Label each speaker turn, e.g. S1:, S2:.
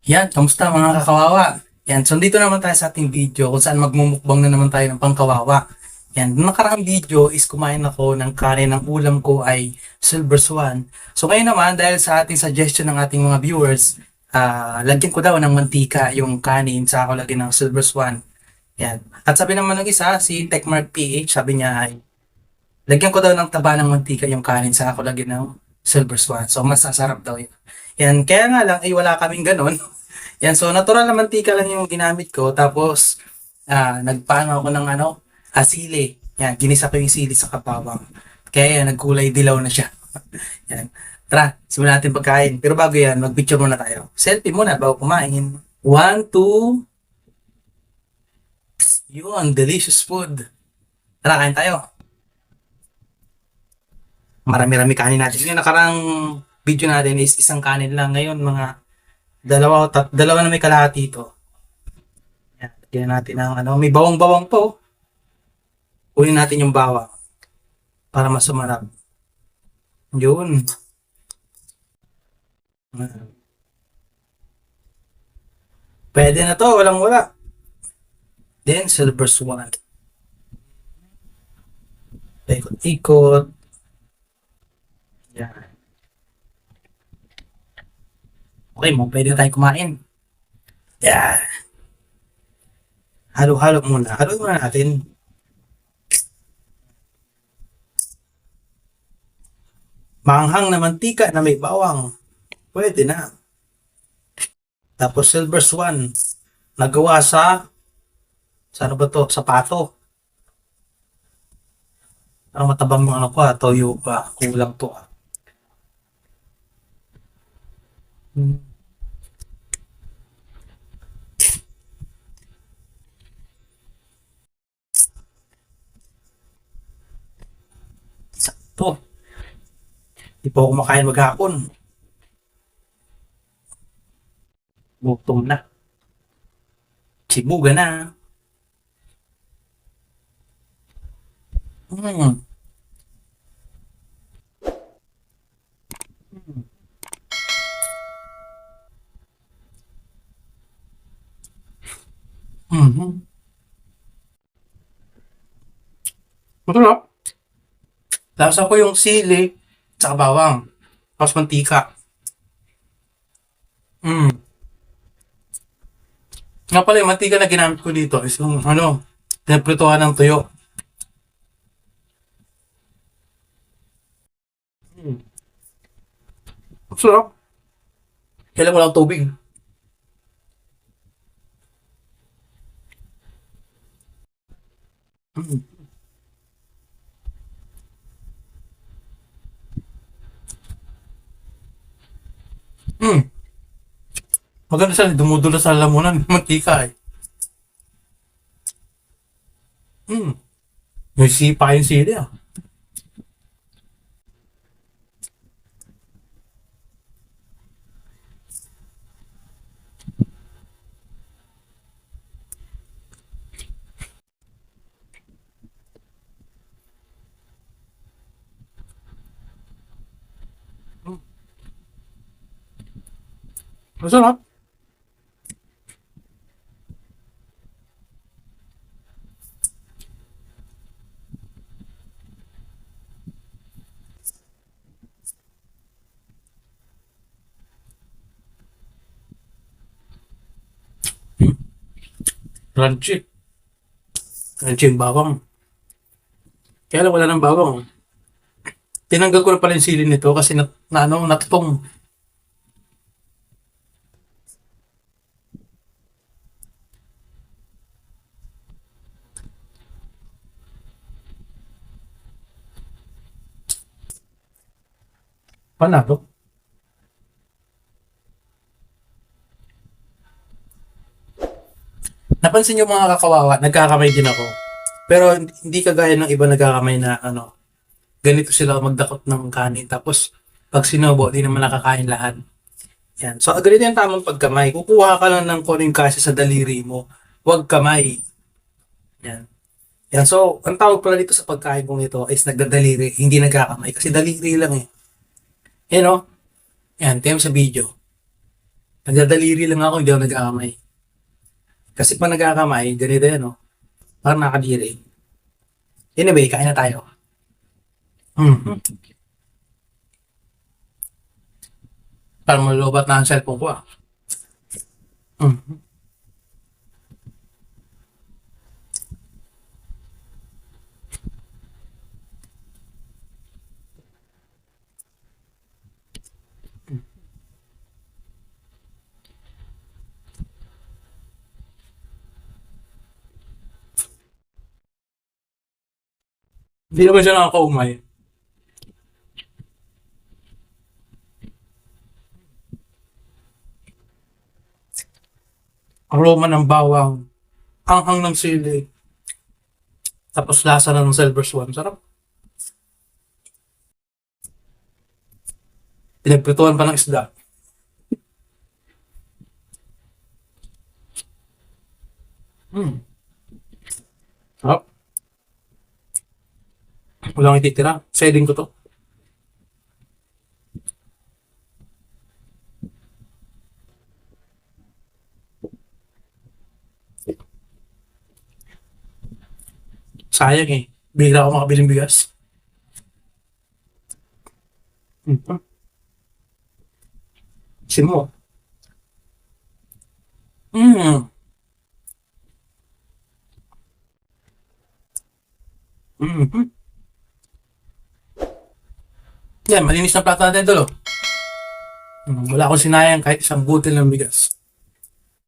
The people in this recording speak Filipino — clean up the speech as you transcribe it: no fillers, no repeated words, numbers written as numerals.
S1: Yan, kamusta mga kakawawa? Yan, so dito naman tayo sa ating video kung saan magmumukbang na naman tayo ng pangkawawa. Yan, nung nakaraang video is kumain ako ng kanin, ng ulam ko ay Silver Swan. So ngayon naman, dahil sa ating suggestion ng ating mga viewers, lagyan ko daw ng mantika yung kanin, sa ako lagyan ng Silver Swan. Yan. At sabi naman ng isa, si Techmark PH, sabi niya ay, lagyan ko daw ng taba ng mantika yung kanin, sa ako lagyan ng Silver Swan. So masasarap daw yun. Yan, kaya nga lang, ay wala kaming ganun. Yan, so natural na mantika lang yung ginamit ko. Tapos, nagpaano ako ng sili. Yan, ginisa ko yung sili sa kapawang. Kaya yan, nagkulay dilaw na siya. Yan. Tara, simulan natin pagkain. Pero bago yan, mag-picture muna tayo. Selfie muna bago kumain. One, two, yun, delicious food. Tara, kain tayo. Marami-rami kanin natin. Yung nakarang video natin is isang kanin lang. Ngayon, mga dalawa na may kalahati ito. Yan, lagyan natin ng may bawang-bawang po. Kunin natin yung bawang para mas sumarap. Yun. Pwede na to, walang wala. Then, silver swan. Ikot-ikot. Yan. Okay mo, pwede na tayong kumain. Yan. Halo-halo muna. Halo muna natin. Manghang na mantika na may bawang. Pwede na. Tapos silver swan. Nagawa sa ano ba to? Sa pato. Ang matabang yung toyo pa. Kulang to ah. Hmm. Sakto. Di pa ako kumakain maghapon. Gutom na. Sibuga na. Hmm. Mhm. Masarap. Lasa ko yung sili, tsaka bawang. Tapos mantika. Mm. Nga pala yung mantika na ginamit ko dito is yung tinprituhan ng tuyo. Mm. Masarap. Kailan mo lang tubig. Mm. Mm. Maganda siya, dumudula sa lamunan ng mantika eh. Mm. May sipa yung sili ah. Mm. Masarap. Mm. Crunchy. Crunchy yung bawang. Kaya lang wala ng bawang. Tinanggal ko na pala yung sili nito kasi natutong. Panalo. Napansin niyo mga kakawawa, nagkakamay din ako. Pero hindi kagaya ng iba nagkakamay na ganito sila magdakot ng kanin. Tapos pag sinubo, di naman nakakain lahat. Yan. So ganito yung tamang pagkamay. Kukuha ka lang ng kuning kasi sa daliri mo. Huwag kamay. Yan. Yan. So, ang tawag pala dito sa pagkain kong ito is nagdadaliri, hindi nagkakamay. Kasi daliri lang eh. Yan o. Yan. Tingnan mo sa video. Nagdadaliri lang ako, hindi ako nag-aamay. Kasi pag nagkakamay, ganito yan, no? Parang nakadiri. Anyway, kain na tayo. Hmm. Parang malubat na ang cellphone ko, ah. Hmm. Hindi naman siya nakakaumay. Aroma ng bawang, anghang ng sili, tapos lasa na ng Silver Swan. Sarap. Pinagprituan pa ng isda. Hmm. Sarap. Walang ititira. Selling ko to. Sayang eh. Bihira ako makabiling bigas. Hmm. Sin mo. Hmm. Hmm. Yan, malinis na plato natin ito, lo. Wala akong sinayang kahit isang butil ng bigas.